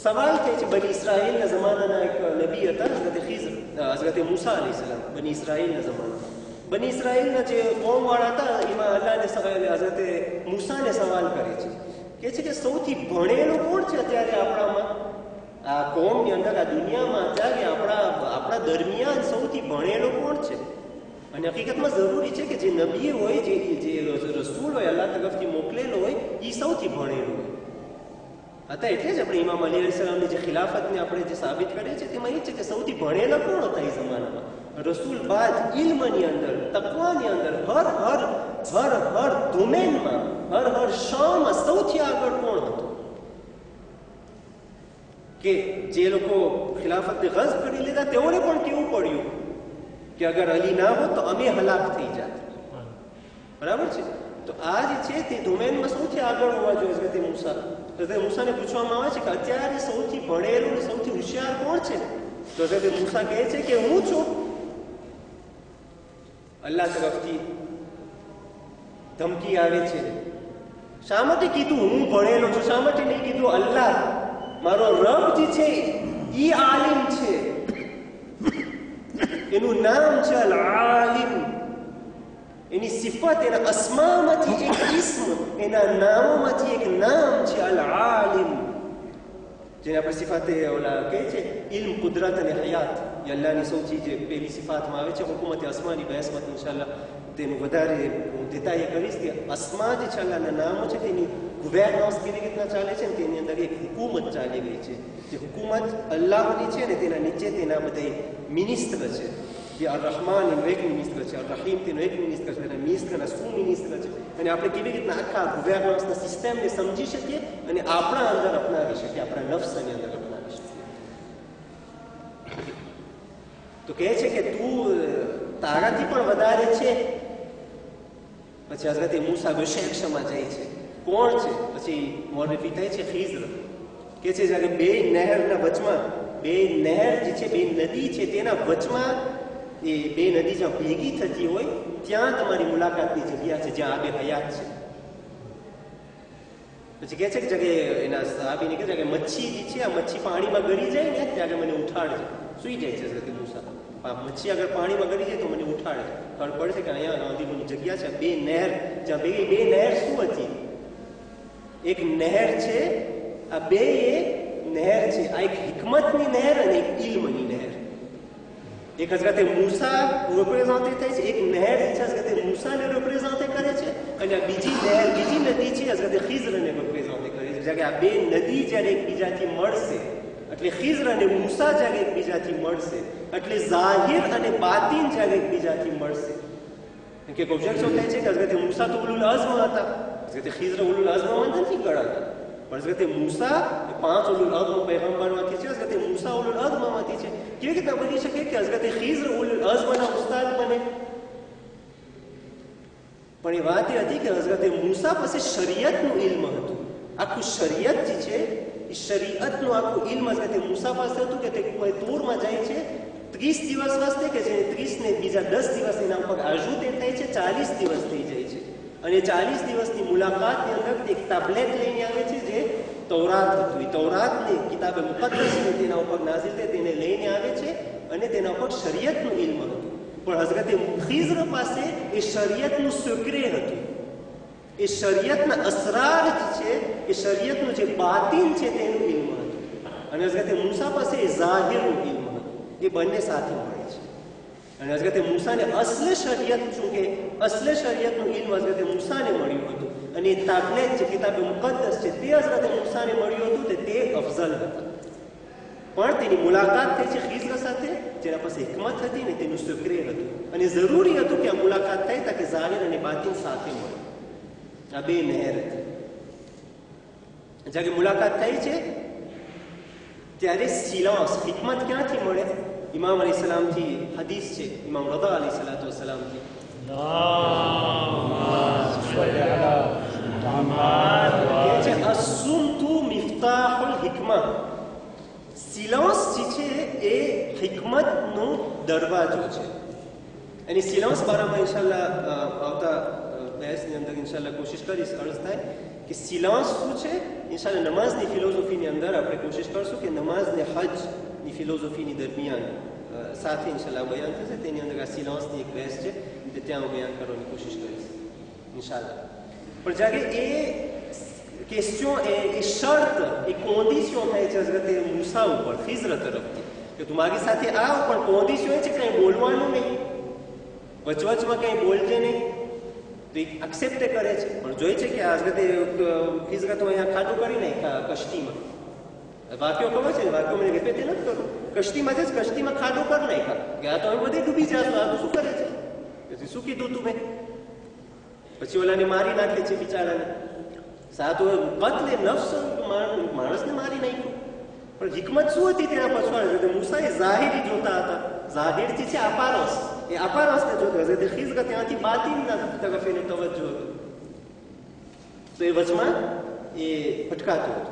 સવાલ થાય છે, બની ઇસ્રાઈલના જમાનાના એક નબી હતા હઝરત મૂસા અલૈહિસ્સલામ, બની ઇસ્રાઈલના જમાના, બની ઇસ્રાઈલના જે કોમવાળા હતા એમાં અલ્લાહને હઝરત મૂસાને સવાલ કરે છે કે છે કે સૌથી ભણેલો કોણ છે અત્યારે આપણામાં, આ કોમની અંદર, આ દુનિયામાં અત્યારે આપણા દરમિયાન સૌથી ભણેલો કોણ છે? અને હકીકતમાં જરૂરી છે કે જે નબી હોય, જે રસૂલ હોય, અલ્લાહ તરફથી મોકલેલો હોય, એ સૌથી ભણેલો હોય. હતા એટલે જ આપણે ઇમામ અલી અલૈહિસ્સલામની જે ખિલાફતને આપણે જે સાબિત કરીએ છીએ તેમાં એ છે કે સૌથી ભણેલા કોણ હતા એ જમાનામાં? રસૂલ બાદ ઇલ્મની અંદર, તકવાની અંદર, હર ડોમેનમાં, હર શામાં સૌથી આગળ કોણ હતું? કે જે લોકો ખિલાફતને ગઝબ કરી લીધા તેઓને પણ કેવું પડ્યું કે અગર અલી ના હોત તો અમે હલાક થઈ જાત. બરાબર છે? તો આ જે છે તે ડોમેનમાં સૌથી આગળ હોવા જોઈએ હઝરત મૂસા. હઝરત મૂસાને પૂછવામાં આવે છે કે અત્યારે સૌથી ભણેલું, સૌથી હોશિયાર કોણ છે? તો હઝરત મૂસા કહે છે કે હું છું. અલ્લાહ તરફથી ધમકી આવે છે. શા માટે કીધું હું ભણેલો છું? શા માટે નહીં કીધું અલ્લાહ મારો રબ જે છે ઈ આલિમ છે, એનું નામ છે અલ આલિમ, એની સિફત, એના અસ્મામાંથી એક ઇસ્મ, એના નામોમાંથી એક નામ છે અલ આલિમ, જેને આપણે સિફાતે ઓલા કહે છે ઇલ્મ, કુદરત અને હયાત. એ અલ્લાહની સૌથી જે પહેલી સિફાતમાં આવે છે. હુકુમત અસ્માની બહેસમાં ઇન્શાલ્લાહ તેનું વધારે હું ડિટેલ કરીશ કે અસ્મા જે છે અલ્લાહના નામો છે તેની ગવર્નન્સ કેવી રીતના ચાલે છે ને તેની અંદર એક હુકુમત ચાલી ગઈ છે. જે હુકુમત અલ્લાહની છે ને તેના નીચે તેના બધા મિનિસ્ટર છે. જે અર રહમાન એનું એક મિનિસ્ટર છે, અર રહીમ તેનું એક મિનિસ્ટર છે, અને મિનિસ્ટરના શું મિનિસ્ટર છે, અને આપણે કેવી રીતના આખા ગવર્નન્સના સિસ્ટમને સમજી શકીએ અને આપણા અંદર અપનાવી શકીએ, આપણા નફ્સની અંદર અપનાવી શકીએ. તો કહે છે કે તું તારાથી પણ વધારે છે. પછી હઝરત મૂસા વિશેષમાં જાય છે. કોણ છે? પછી મોરફી થાય છે ખીઝર. કે છે જ્યારે બે નહેરના વચમાં, બે નહેર જે છે, બે નદી છે, તેના વચમાં એ બે નદી જ્યાં ભેગી થતી હોય ત્યાં તમારી મુલાકાતની જગ્યા છે, જ્યાં આબે હયાત છે. પછી કહે છે કે જગ્યાએ એના સાહેબીને કહે છે કે મચ્છી જે છે, આ મચ્છી પાણીમાં ગળી જાય ને ત્યારે મને ઉઠાડજે. સૂઈ જાય છે હઝરત મૂસા. મચ્છી અગર પાણીમાં ગળી જાય તો મને ઉઠાડે. ખબર પડે છે કે અહીંયા નદીની જગ્યા છે, બે નહેર, જ્યાં બે નહેર શું હતી? એક નહેર છે, આ બે એ નહેર છે. આ એક હિકમતની નહેર અને એક ઇલ્મની નહેર. એક હઝરત મૂસા રિપ્રેઝન્ટ થાય છે, એક નહેર છે હઝરત મૂસાને રિપ્રેઝન્ટ કરે છે, અને આ બીજી નહેર, બીજી નદી છે હઝરત ખીઝરને રિપ્રેઝન્ટ કરે છે. જ્યારે આ બે નદી જ્યારે એકબીજાથી મળશે, એટલે ખીઝર અને મૂસા જ્યારે એકબીજાથી મળશે, એટલે ઝાહિર અને બાતિન જ્યારે એકબીજાથી મળશે. કે ઓબ્જેક્શન થાય છે કે હઝરત મૂસા તો ઉલુલ અઝ્મ હતા, હઝરત ખીઝર ઉલુલ અઝ્મમાં નથી ગણાતા. પણ હઝરત મૂસા 5 ઉલુલ અઝ્મ પૈગંબરમાંથી છે, હઝરત મૂસા ઉલુલ અઝ્મમાંથી છે. કેવી રીતના બની શકે કે હઝરત ખીઝર ઉલુલ અઝ્મના ઉસ્તાદ બને? પણ એ વાત એ હતી કે હઝરત મૂસા પાસે શરીયતનું ઇલ્મ હતું. આખું શરીયત જે છે એ શરીયતનું આખું ઇલ્મ હઝરત મૂસા પાસે હતું. કે તે કોઈ તૂરમાં જાય છે 30 દિવસ વાસ્તે, કે જે 30 ને બીજા 10 દિવસ એના ઉપર આઝુદે થાય છે, 40 દિવસ થઈ જાય છે. અને 40 દિવસની મુલાકાતની અંદર એક ટેબ્લેટ લઈને આવે છે જે તૌરાત હતું. એ તૌરાતની કિતાબે મુકદ્દસ તેના ઉપર નાઝિલ થઈ, તેને લઈને આવે છે અને તેના ઉપર શરીયતનું ઇલ્મ હતું. પણ હઝરત ખીઝર પાસે એ શરીયતનું સુક્રે હતું. એ શરીયતના અસરાર જે છે, એ શરીયતનું જે બાતિન છે તેનું ઇલ્મ હતું. અને હઝરત મૂસા પાસે એ ઝાહિરનું ઇલ્મ હતું. એ બંને સાથે મળે છે. અને હઝરત મૂસાને અસલ શરીયત શું કે અસલ શરીયતનું ઇલ્મ હઝરત મૂસાને મળ્યું હતું. અને એ તાબલેટ જે કિતાબે મુકદ્દસ છે તે હઝરત મૂસાને મળ્યું હતું, તે અફઝલ હતા. પણ તેની મુલાકાત થઈ છે ખીઝર સાથે, જેના પાસે હિકમત હતી ને તેનું સુક્રે હતું. અને જરૂરી હતું કે આ મુલાકાત થાય તાકે ઝાહિર અને બાતિન સાથે મળે. આ બે નહેર હતી. જ્યારે મુલાકાત થઈ છે ત્યારે સિલાસ, હિકમત ક્યાંથી મળે? ઇમામ અલૈહિસ્સલામથી હદીસ છે, ઇમામ રદા અલૈહિસ્સલામથી. અસુમતુ મિફ્તાહુલ હિકમા. સિલાસ જે છે એ હિકમતનો દરવાજો છે. અને સિલાસ બારામાં ઇન્શાલ્લાહ આવતા બહેસની અંદર ઇન્શાલ્લાહ કોશિશ કરીશ. અર્ઝ થાય કે સિલાસ શું છે? ઇન્શાલ્લાહ નમાઝની ફિલોસોફીની અંદર આપણે કોશિશ કરશું કે નમાઝને હજની ફિલોસોફીની દરમિયાન સાથે ઇન્શાલ્લાહ બયાન થશે. તેની અંદર આ સિલાસની એક બહેસ છે, તે ત્યાં હું બયાન કરવાની કોશિશ કરીશ ઇન્શાલ્લાહ. પણ જ્યારે એ क्वेश्चन ए शर्त ए कंडीशन થાય છે હઝરતે મૂસા ઉપર ખિઝર તરફથી કે તું મારી સાથે આવ, પણ કંડીશન છે કંઈ બોલવાનું નહીં, વચવચમાં કંઈ બોલજે નહીં. તો એ એક્સેપ્ટ કરે છે, પણ જોઈ છે કે આ હઝરતે ખિઝર તો અહીંયા ખાધું કરી નાખ્યા કશ્તીમાં. વાક્યો ખબર છે ને, વાક્યો મને રિપીટ નથી કરું. કશ્તીમાં છે, કશ્તીમાં ખાધું કરી નાખ્યા કે આ તો અમે બધે ડૂબી જશું, આ તો શું કરે છે. પછી શું કીધું તું મેં? પછી ઓલાને મારી નાખે છે બિચારાને. સાધુ કતલે નફ્સ, માણસને મારી નાખ્યું. પણ હિકમત શું હતી તેના પછવાડે? મૂસા એ ઝાહિરી જોતા હતા. ઝાહિરથી છે અપારસ, એ અપારસને જોતા હતા. ખિઝર ત્યાંથી બાતિનના તરફ એને તવજ્જો હતો. તો એ વચમાં એ ભટકાતું હતું.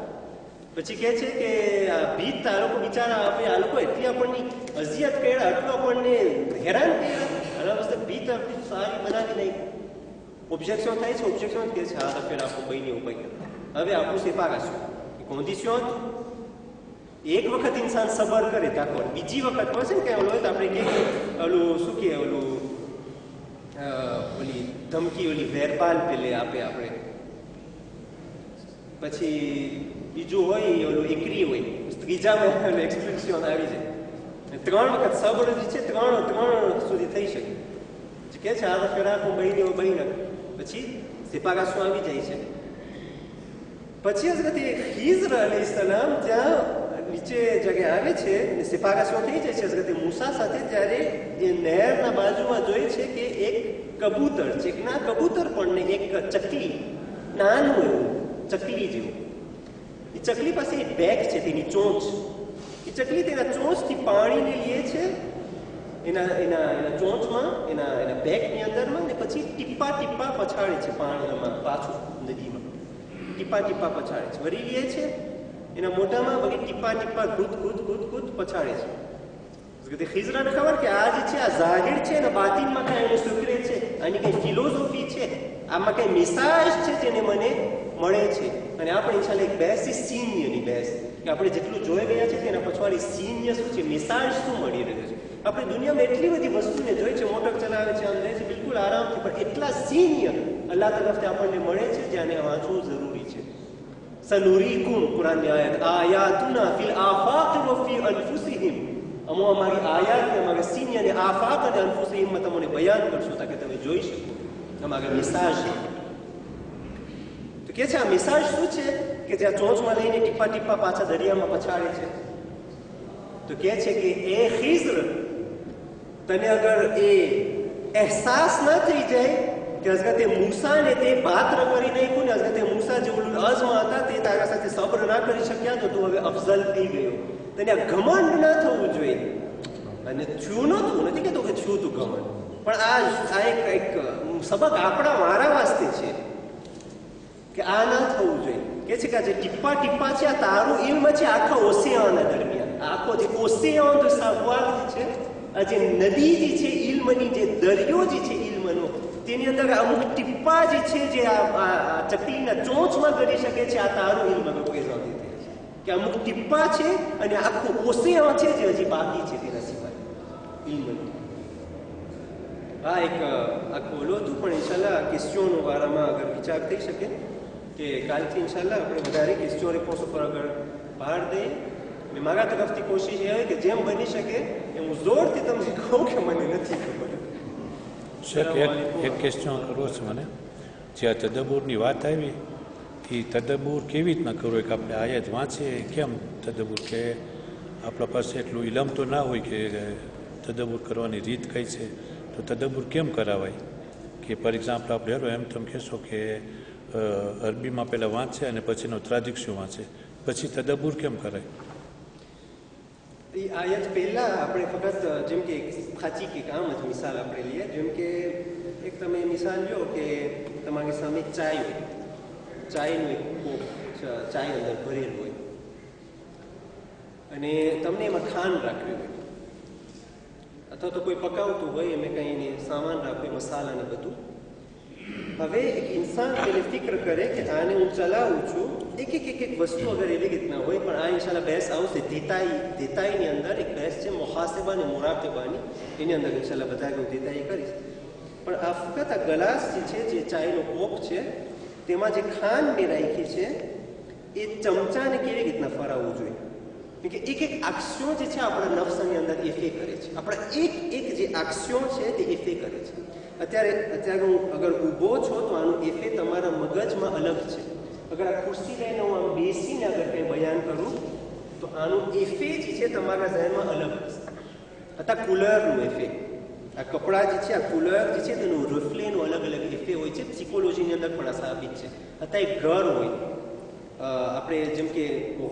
પછી કહે છે કે આ ભીત આ લોકો બિચારા આપે, આ લોકો એટલી આપણને અઝિયત કર્યા, આટલું આપણને હેરાન કર્યા, આના વસ્તુ ભીત આપણી સારી બનાવી નહીં. ઓબ્જેક્શન થાય છે, ઓબ્જેક્શન કહે છે હા ફેર આપણું બહીને ઉપાય હવે આપણું સેપારાશું કોન્ડિશન. એક વખત ઇન્સાન સબર કરે તાકો, બીજી વખત હોય ને કે ઓલો હોય તો આપણે કે ઓલું શું કહે ઓલું ઓલી ધમકી ઓલી વેરબાલ પેલે આપે આપણે. પછી બીજું હોય ઓલું એકરી હોય, ત્રીજામાં એક્સપ્રેશન આવી જાય. 3 વખત સબર છે, 3 સુધી થઈ શકે કે છે આ ફેર આખું બહીને બહી નાખ. પછી સેપારાશું આવી જાય છે. પછી હઝરત ખિઝર અલૈહિસ્સલામ ત્યાં નીચે જગ્યા આવે છે અને સેપારાશું થઈ જાય છે હઝરત મૂસા સાથે. ત્યારે એ નહેરના બાજુમાં જોઈ છે કે એક કબૂતર છે, ના કબૂતર પણ ને એક ચકલી, નાનું એવું ચકલી જેવું. એ ચકલી પાસે એક બેગ છે, તેની ચોંચ. એ ચકલી તેના ચોંચથી પાણીને લે છે એના ચોંચમાં, એના બેગની અંદરમાં, ને પછી ટીપા ટીપા પછાડે છે પાણીમાં, પાછું નદીમાં ટીપા ટીપા પછાડે છે. વળી લે છે એના મોઢામાં, વળી ટીપા ટીપા ગુદ ગુદ ગુદ ગુદ પછાડે છે. ખિઝરાને ખબર કે આ જે છે આ ઝાહિર છે અને બાતિનમાં કાંઈ એનું સિક્રેટ છે, આની કંઈ ફિલોસોફી છે, આમાં કંઈ મિસાજ છે જેને મને મળે છે. અને આપણે ઇન્શાલ્લાહ એક બહેસ છે સીન્યની બહેસ, કે આપણે જેટલું જોઈ ગયા છે તેના પછવાડી સીન્ય શું છે, મિસાજ શું મળી રહ્યો છે. આપણે દુનિયામાં એટલી બધી વસ્તુને જોઈ છે, મોટર ચલાવે છે, આમ જાય છે બિલકુલ આરામથી, પણ એટલા સીન્ય અલ્લાહ તરફથી આપણને મળે છે જેને વાંચવું જરૂરી છે. સનુરીકુમ કુરાનની આયત આયાતુના ફિલ આફાક વ ફી અનફુસિહિમ, અમો અમારી આયાત ને અમારા સીન્ય ને આફાક અને અનફુસિહિમમાં તમને બયાન કરશું તાકે તમે જોઈ શકો અમારા મિસાજ. તો કે છે આ મિસાજ શું છે કે જ્યાં ચોંચમાં લઈને ટીપા ટીપા પાછા દરિયામાં પછાડે છે. તો કહે છે કે એ ખિઝર તને અગર એ અહેસાસ ન થઈ જાય કે હઝરતે મૂસાને તે બાત્ર કરી નાખ્યું ને હઝરતે મૂસા જે ઓલું અઝમાં હતા તે તારા સાથે સબ્ર ના કરી શક્યા, તો તું હવે અફઝલ થઈ ગયો. તને આ ઘમંડ ના થવું જોઈએ. અને થયું નહોતું, નથી કહેતો કે થયું તું ઘમંડ, પણ આ એક સબક આપણા મારા વાસ્તે છે કે આ ના થવું જોઈએ. કે છે કે આ જે ટીપા ટીપા છે આ તારું ઇલ્મ છે આખા ઓસિયાના દરમિયાન. આખો જે ઓસિયાન તો સાવવાર છે, આ જે નદી જે છે ઇલ્મની, જે દરિયો જે છે ઇલ્મનો, તેની અંદર અમુક ટીપા જે છે જે આ ચકલીના ચોંચમાં ગળી શકે છે, આ તારું ઇલ્મનો પ્રેઝન્ટ છે કે અમુક ટીપા છે અને આખું ઓસિયાન છે જે હજી બાકી છે તેના સિવાય ઇલ્મનું. આ એક આખું ઓલું હતું, પણ ઇન્શાલ્લાહ ક્વેશ્ચનો વાળામાં અગર વિચાર થઈ શકે કે કાલથી ઇન્શાલ્લાહ આપણે વધારે ક્વેશ્ચન રિપોર્ટ ઉપર આગળ બહાર દઈએ. મેં મારા તરફથી કોશિશ એ હોય કે જેમ બની શકે એમ હું જોરથી તમને કહું કે મને નથી ખબર. એક ક્વેશ્ચન કરવો છે મને. જે આ તદબ્બુરની વાત આવી, એ તદબ્બુર કેવી રીતના કરવું? કે આપણે આયાત વાંચીએ કેમ તદબ્બુર, કે આપણા પાસે એટલું ઇલમ તો ના હોય કે તદબ્બુર કરવાની રીત કઈ છે, તો તદબ્બુર કેમ કરાવાય? કે ફોર એક્ઝામ્પલ આપણે હેરો એમ તમે કહેશો કે અરબીમાં પહેલાં વાંચે અને પછીનો ત્રાજિક્ષ્યું વાંચે, પછી તદબ્બુર કેમ કરાય? એ આયત પહેલાં આપણે ફક્ત જેમ કે ખાચી કે કામ જ મિસાલ આપણે લઈએ. જેમ કે એક તમે મિસાલ લો કે તમારી સામે ચાય હોય, ચાયનું એક કોપ ચાય અંદર ભરેલું હોય અને તમને એમાં ખાંડ રાખવી હોય, અથવા તો કોઈ પકાવતું હોય એમ કંઈ એને સામાન રાખ્યું, મસાલા ને બધું. હવે એક ઇન્સાન તેને ફિક્ર કરે કે આને હું ચલાવું છું, એક વસ્તુ અગર એવી રીતના હોય, પણ આ ઇન્શાલ્લાહ બહેસ આવશે દેતાઈની અંદર એક બહેસ છે મુહાસેબા અને મુરાકેબાની, એની અંદર ઇન્શાલ્લાહ બધા હું દેતાઈ કરીશ. પણ આ ફક્ત આ ગ્લાસ જે છે, જે ચાયનો કોપ છે, તેમાં જે ખાંડ મેં રાખી છે એ ચમચાને કેવી રીતના ફરાવવું જોઈએ. કે એક એક આક્ષિયો જે છે આપણા નફ્સની અંદર એફે કરે છે. આપણા એક એક જે આક્ષિયો છે તે એફે કરે છે. અત્યારે હું અગર ઊભો છો તો આનું એફે તમારા મગજમાં અલગ છે. અગર આ ખુરશી લઈને હું આમ બેસીને અગર કંઈ બયાન કરું તો આનું એફે જે છે તમારા ઝહેનમાં અલગ હશે. અથવા કુલરનું એફે, આ કપડાં જે છે, આ કુલર જે છે તેનું રિફ્લેનું અલગ અલગ એફે હોય છે. સિકોલોજીની અંદર પણ આ સાબિત છે. અથવા એક ઘર હોય, આપણે જેમ કે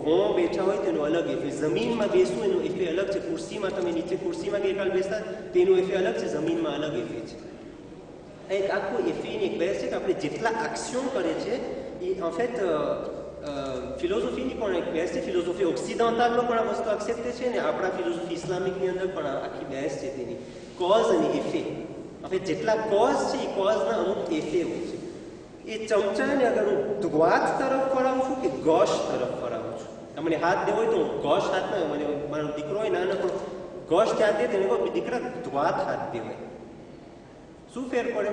હોમ બેઠા હોય તેનું અલગ એફે, જમીનમાં બેસવું એનું એફે અલગ છે. ખુરશીમાં તમે નીચે ખુરશીમાં ગઈકાલ બેસતા તેનું એફે અલગ છે, જમીનમાં અલગ એફે છે. એક આખું એફેની એક બહેસ છે કે આપણે જેટલા એક્શન કરે છે એ ફેક્ટ ફિલોસોફીની પણ એક બહેસ છે. ફિલોસોફી ઓક્સિડન્ટલનો પણ આ વસ્તુ એક્સેપ્ટ છે, અને આપણા ફિલોસોફી ઇસ્લામિકની અંદર પણ આખી બહેસ છે તેની કોઝ અને એફે. હવે જેટલા કોઝ છે એ કોઝના અમુક એફે હોય છે. એ ચમચાને અગર હું દ્વાત તરફ ફરાવું છું કે ગોશ તરફ ફરાવું છું, મને હાથ દેવો હોય તો ગોશ હાથમાં, મને મારો દીકરો હોય નાનો પણ ગોશ હાથ દે તેને કહો દીકરા દ્વાત હાથ દેવાય. શું ફેર પડે?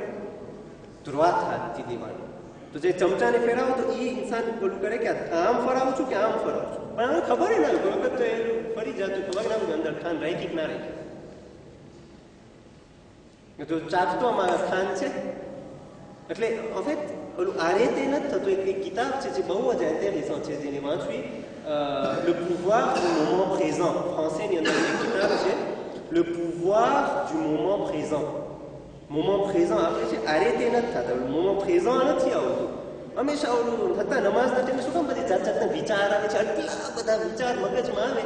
દ્વાત હાથથી દેવાનું. તો જે ચમચાને ફેરાવો તો એ ઇન્સાન બોલું કરે કે આમ ફરાવું છું કે આમ ફરાવું છું, પણ આને ખબર ના હોય. કોઈ વખત તો એ ફરી જતું ખબર ના હોય અંદર ખાન રાખી કે ના રાખી, તો ચાખતો અમારા ખાન છે. એટલે હવે ઓલું આ રીતે નથી થતું. એક કિતાબ છે જે બહુ જ ઇન્ટેલિજન્ટ છે, જેને વાંચવી, Le pouvoir du moment présent. ફ્રાન્સની અંદર એક કિતાબ છે, Le pouvoir du moment présent. Momo present આપણે છે આ રીતે નથી થતા. મોમો પ્રેઝન્ટ નથી આવતું. હંમેશા ઓલું થતા નમાઝના ટાઈમે શું કામ બધી જાત જાતના વિચાર આવે છે, આટલા બધા વિચાર મગજમાં આવે,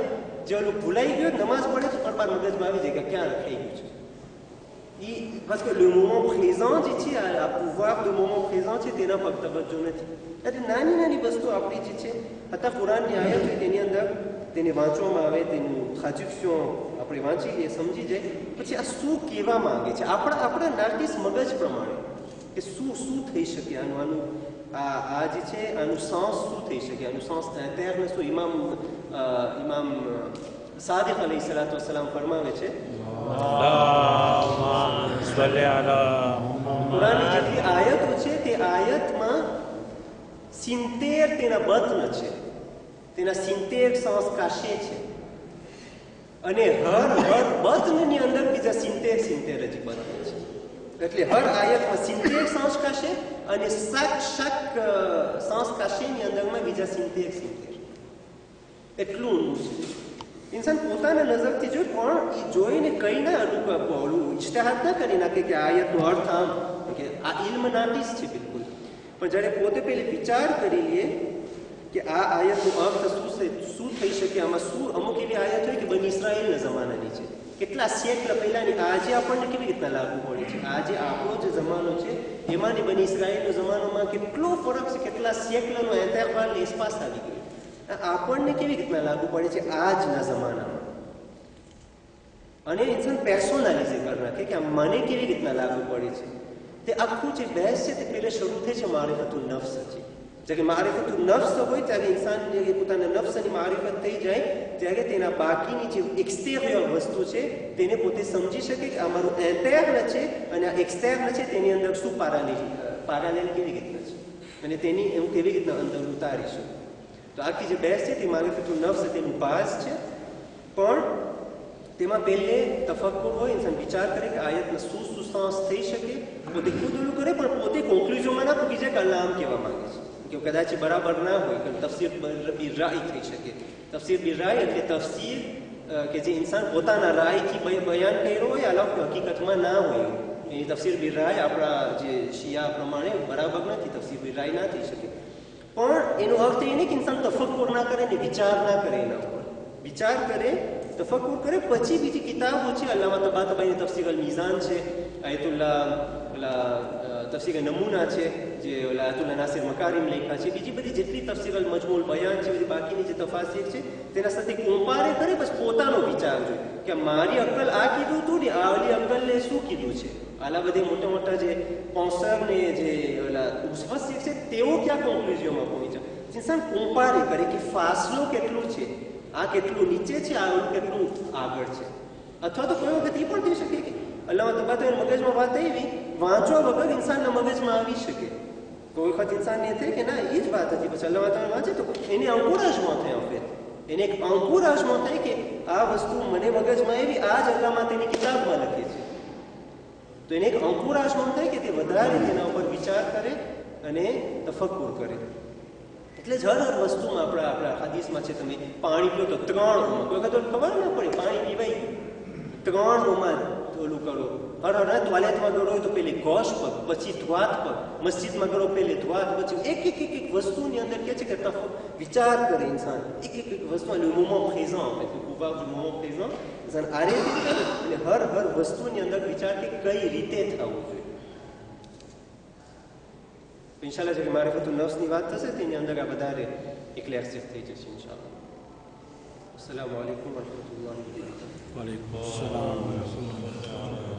જે ઓલું ભૂલાઈ ગયું નમાઝ પડે તો પણ મગજમાં આવી જાય કે ક્યાં રખાઈ ગયું છે. Parce que le moment présent જે છે, આ pouvoir de moment présent છે તેના પર તવજ્જો નથી. એટલે નાની નાની વસ્તુ આપણી જે છે, હતા કુરાનની આયત હોય તેની અંદર તેને વાંચવામાં આવે, તેનું ટ્રાન્ઝેક્શન આપણે વાંચી લઈએ, સમજી જાય પછી આ શું કહેવા માંગે છે આપણા નાર્ટિસ મગજ પ્રમાણે કે શું થઈ શકે, આનું આ જે છે આનું સાંસ શું થઈ શકે, આનું સાંસ ઇન્ટર્ન શું. ઇમામ સાદિક અલૈહિ સલાતુ વસલામ ફરમાવે છે, કુરાનની જેટલી આયતો છે તે આયતમાં 70 તેના બતન છે, તેના 70 સાંસ કાશે છે, અને હર બતનની અંદર બીજા 70 હજી બતન છે. એટલે હર આયતમાં 70 સાંસ કાશે અને શાક સાંસ કાશેની અંદરમાં બીજા 70 એટલું ઊંડું છે. ઇન્સાન પોતાના નજરથી જોઈ પણ એ જોઈને કઈ ના ઓલું ઇજ્તિહાદ ના કરી નાખે કે આ આયતનો અર્થ આમ, કે આ ઇલ્મ નાટીસ છે બિલકુલ. પણ જ્યારે પોતે પહેલે વિચાર કરી લઈએ કે આ આયતનો અર્થ શું થઈ શકે, આમાં શું અમુક એવી આયત હોય કે બની ઇસ્રાયેલના જમાનાની છે, કેટલા સેકલ પહેલાની, આજે આપણને કેવી રીતના લાગુ પડે છે. આજે આપણો જે જમાનો છે એમાંની બની ઇસ્રાયેલનો જમાનોમાં કેટલો ફરક છે, કેટલા સેકલનો એતેફાલ એસ્પાસ આવી ગયો. આપણને કેવી રીતના લાગુ પડે છે આજના જમાનામાં, અને ઇન્સાન પર્સોનાલિઝ કરી નાખે કે મને કેવી રીતના લાગુ પડે છે. તે આખું જે બહેસ છે તે પહેલે શરૂ થઈ છે મારિફતુન નફ્સ છે. જ્યારે મારિફતુન નફ્સ હોય ત્યારે ઇન્સાન પોતાના નફ્સની મારિફત થઈ જાય ત્યારે તેના બાકીની જે એક્સટેરિયર વસ્તુ છે તેને પોતે સમજી શકે કે આ મારું ઇન્ટર્ન છે અને આ એક્સટર્ન છે, તેની અંદર શું પારાલેલ કેવી રીતના છે અને તેની હું કેવી રીતના અંદર ઉતારી શકું. તો આખી જે બહેસ છે તે મારિફતુન નફ્સ તેનું બાઝ છે. પણ તેમાં પહેલે તફક્કુર હોય, ઇન્સાન વિચાર કરે કે આયતમાં શું સાંસ થઈ શકે, પોતે ખુદ ઓલું કરે પણ પોતે કોન્ક્લુઝનમાં ના પૂકી જાય કે અલ્લાહ આમ કહેવા માંગે છે, કે કદાચ બરાબર ના હોય, કે તફસીર બિરાઈ થઈ શકે. તફસીર બિરાઈ એટલે તફસીર કે જે ઇન્સાન પોતાના રાયથી બયાન કર્યો હોય, અલગ હકીકતમાં ના હોય. એ તફસીર બિરાઈ આપણા જે શિયા પ્રમાણે બરાબર નથી, તફસીર બિરાઈ ના થઈ શકે. પણ એનો અર્થ એ નહીં કે ઇન્સાન તફક્કુર ના કરે ને વિચાર ના કરે, એના ઉપર વિચાર કરે, તફક્કુર કરે. પછી બીજી કિતાબો છે, અલ્લામા તબાતબાઈની તફસીર અલ મિઝાન છે, આયતુલ્લાહ તફસીર નમૂના છે જે આયતુલ્લાહ નાસિર મકારીમ લખ્યા છે, બીજી બધી જેટલી તફસીર અલ મજમૂલ બયાન છે, બધી બાકીની જે તફાસીર છે તેના સાથે કમ્પારે કરે, બસ પોતાનો વિચાર જોઈએ કે મારી અક્કલ આ કીધું હતું ને આ ઓલી અક્કલને શું કીધું છે. આલા બધી મોટા મોટા જે પોન્સર ને જે ઓલા મુફસ્સિર છે તેઓ ક્યાં કોન્ક્લુઝનમાં પહોંચ્યા. ઇન્સાન કમ્પારે કરે કે ફાસલો કેટલું છે, આ કેટલું નીચે છે, આ કેટલું આગળ છે. અથવા તો કોઈ વખત એ પણ થઈ શકે કે અલ્લામા તબાતબાઈ મગજમાં વાત આવી, વાંચવા વગર ઇન્સાનના મગજમાં આવી શકે કોઈ વખત ઇન્સાનને થાય કે ના એ જ વાત હતી, પછી અલ્લાહ તમે વાંચે તો એને અંકુરાશમાં થયા ફેર, એને એક અંકુરાશમાં થાય કે આ વસ્તુ મને મગજમાં આવી, આ જ અલ્લાહમાં તેની કિતાબમાં લખી છે. તો એને એક અંકુરાશમાં થાય કે તે વધારે તેના ઉપર વિચાર કરે અને તફક્કુર કરે. એટલે જ હર વસ્તુમાં આપણા હદીસમાં છે, તમે પાણી પીઓ તો 3 ઓમાં, કોઈ વખત ખબર ના પડે પાણી પીવાય 3 ઓમાં ઓલું કરો. હર ટોયલેટમાં ગયો હોય તો પેલી ગોશ પર, પછી ધ્વાત પર, મસ્જિદમાં ગયો પેલે ધ્વાત, પછી એક વસ્તુની અંદર કે છે કે વિચાર કરે ઇન્સાન, એક વસ્તુ le moment présent, en fait, le pouvoir du moment présent. ઇન્સાન આ રીતે કરે અને હર વસ્તુની અંદર વિચાર કે કઈ રીતે થવું જોઈએ. ઇન્શાલ્લાહ જે મારિફતુન નફ્સની વાત થશે તેની અંદર આ વધારે ક્લિયર થઈ જશે ઇન્શાલ્લાહ. અસ્સલામુ અલૈકુમ વરહમતુલ્લાહિ વબરકાતુહુ. વાલેકુમ સલામ.